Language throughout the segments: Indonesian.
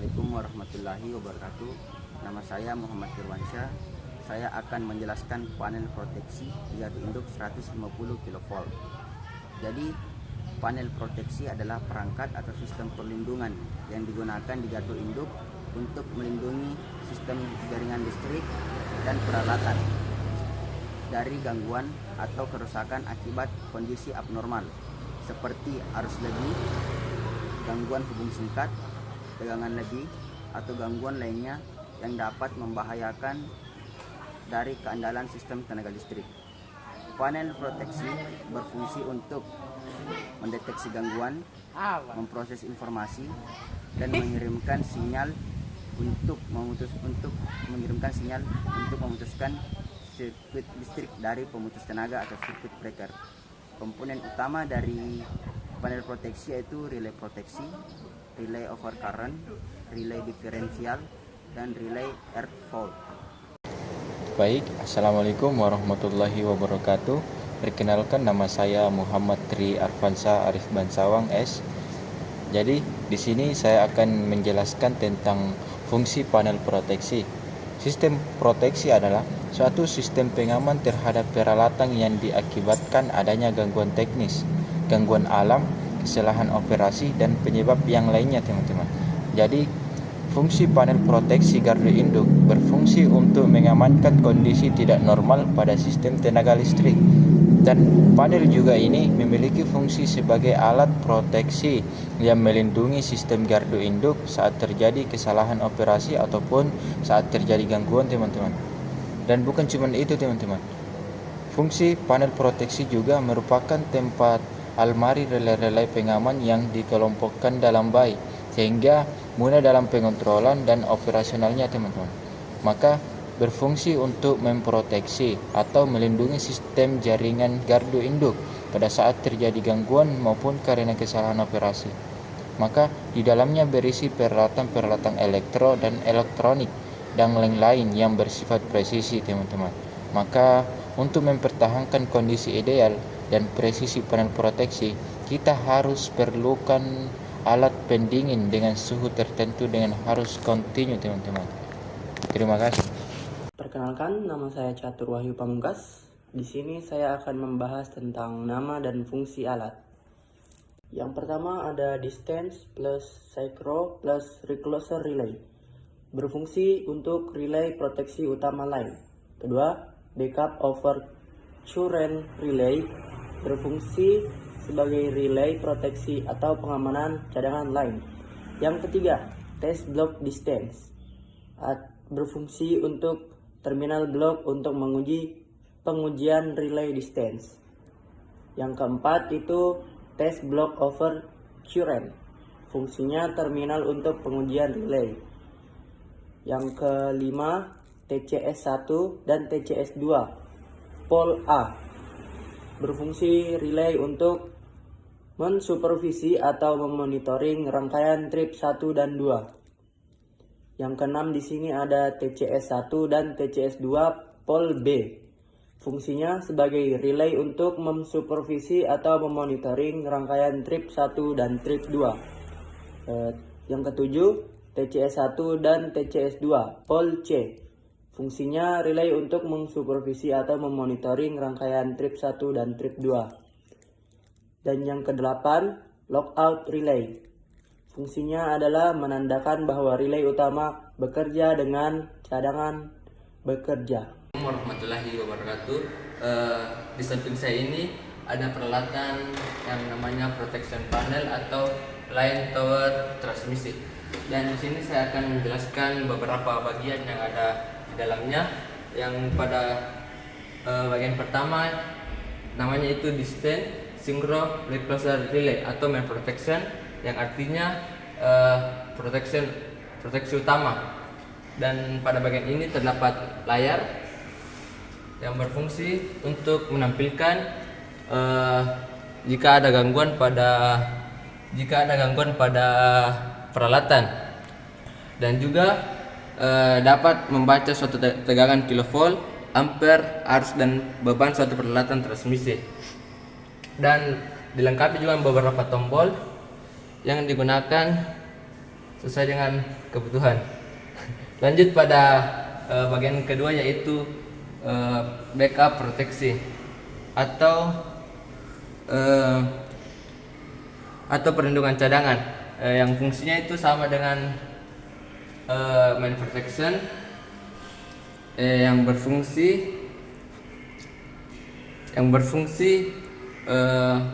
Assalamualaikum warahmatullahi wabarakatuh. Nama saya Muhammad Firwansyah. Saya akan menjelaskan panel proteksi di gardu induk 150 kV. Jadi, panel proteksi adalah perangkat atau sistem perlindungan yang digunakan di gardu induk untuk melindungi sistem jaringan listrik dan peralatan dari gangguan atau kerusakan akibat kondisi abnormal seperti arus lebih, gangguan hubung singkat, tegangan lebih, atau gangguan lainnya yang dapat membahayakan dari keandalan sistem tenaga listrik. Panel proteksi berfungsi untuk mendeteksi gangguan, memproses informasi, dan mengirimkan sinyal untuk memutuskan sirkuit listrik dari pemutus tenaga atau sirkuit breaker. Komponen utama dari panel proteksi yaitu relay proteksi, relay over current, relay diferensial, dan relay earth fault. Baik, Assalamualaikum warahmatullahi wabarakatuh. Perkenalkan, nama saya Muhammad Tri Arfansa Arif Bansawang S. Jadi di sini saya akan menjelaskan tentang fungsi panel proteksi. Sistem proteksi adalah suatu sistem pengaman terhadap peralatan yang diakibatkan adanya gangguan teknis, gangguan alam, kesalahan operasi, dan penyebab yang lainnya, teman-teman. Jadi, fungsi panel proteksi gardu induk berfungsi untuk mengamankan kondisi tidak normal pada sistem tenaga listrik. Dan panel juga ini memiliki fungsi sebagai alat proteksi yang melindungi sistem gardu induk saat terjadi kesalahan operasi ataupun saat terjadi gangguan, teman-teman. Dan bukan cuma itu, teman-teman. Fungsi panel proteksi juga merupakan tempat almari relay-relay pengaman yang dikelompokkan dalam baik sehingga mudah dalam pengontrolan dan operasionalnya, teman-teman. Maka berfungsi untuk memproteksi atau melindungi sistem jaringan gardu induk pada saat terjadi gangguan maupun karena kesalahan operasi. Maka di dalamnya berisi peralatan-peralatan elektro dan elektronik dan lain-lain yang bersifat presisi, teman-teman. Maka untuk mempertahankan kondisi ideal dan presisi panel proteksi, kita harus perlukan alat pendingin dengan suhu tertentu dengan harus kontinu, teman-teman. Terima kasih. Perkenalkan, nama saya Catur Wahyu Pamungkas. Di sini saya akan membahas tentang nama dan fungsi alat. Yang pertama ada distance plus synchro plus recloser relay. Berfungsi untuk relay proteksi utama line. Kedua, backup over current relay. Berfungsi sebagai relay proteksi atau pengamanan cadangan line. Yang ketiga, test block distance. Berfungsi untuk terminal blok untuk menguji pengujian relay distance. Yang keempat itu test block over current. Fungsinya terminal untuk pengujian relay. Yang kelima, TCS1 dan TCS2 pol A. Berfungsi relay untuk mensupervisi atau memonitoring rangkaian trip 1 dan 2. Yang keenam di sini ada TCS1 dan TCS2 pol B. Fungsinya sebagai relay untuk mensupervisi atau memonitoring rangkaian trip 1 dan trip 2. Yang ketujuh, TCS1 dan TCS2 pol C. Fungsinya relay untuk mensupervisi atau memonitoring rangkaian trip 1 dan trip 2. Dan yang kedelapan, lockout relay. Fungsinya adalah menandakan bahwa relay utama bekerja dengan cadangan bekerja. Warahmatullahi wabarakatuh. Di samping saya ini ada peralatan yang namanya protection panel atau line tower transmisi. Dan di sini saya akan menjelaskan beberapa bagian yang ada di dalamnya. Yang pada bagian pertama namanya itu distance synchro recloser relay atau main protection, yang artinya proteksi utama. Dan pada bagian ini terdapat layar yang berfungsi untuk menampilkan jika ada gangguan pada peralatan, dan juga dapat membaca suatu tegangan kilovolt, ampere, arus, dan beban suatu peralatan transmisi. Dan dilengkapi juga beberapa tombol yang digunakan sesuai dengan kebutuhan. Lanjut pada bagian kedua, yaitu backup proteksi atau perlindungan cadangan, yang fungsinya itu sama dengan main protection, yang berfungsi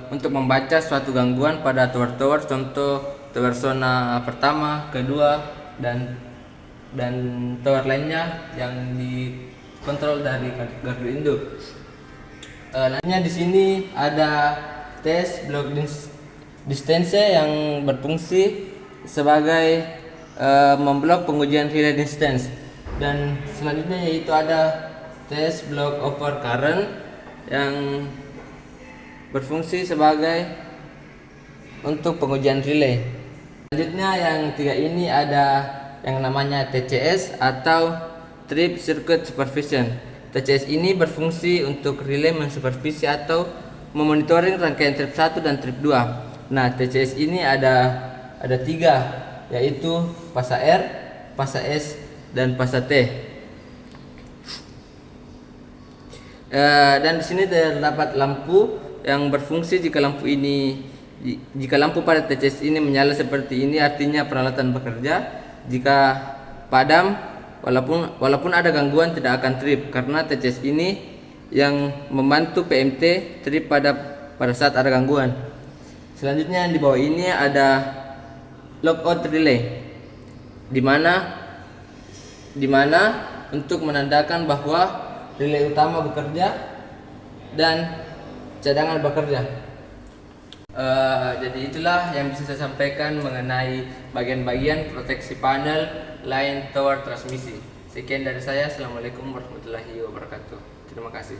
untuk membaca suatu gangguan pada tower-tower, contoh tower zona pertama, kedua, dan tower lainnya yang dikontrol dari gardu induk. Lainnya di sini ada tes block distance yang berfungsi sebagai memblok pengujian relay distance, dan selanjutnya yaitu ada tes block over current yang berfungsi sebagai untuk pengujian relay. Selanjutnya yang tiga ini ada yang namanya TCS atau Trip Circuit Supervision. TCS ini berfungsi untuk relay mensupervisi atau memonitoring rangkaian trip 1 dan trip 2. Nah, TCS ini ada tiga, yaitu fasa R, fasa S, dan fasa T. Dan di sini terdapat lampu yang berfungsi jika lampu pada TCS ini menyala seperti ini, artinya peralatan bekerja. Jika padam, walaupun ada gangguan, tidak akan trip, karena TCS ini yang membantu PMT trip pada saat ada gangguan. Selanjutnya di bawah ini ada lockout relay, di mana untuk menandakan bahwa relay utama bekerja dan cadangan bekerja. Jadi itulah yang bisa saya sampaikan mengenai bagian-bagian proteksi panel line tower transmisi. Sekian dari saya. Assalamualaikum warahmatullahi wabarakatuh. Terima kasih.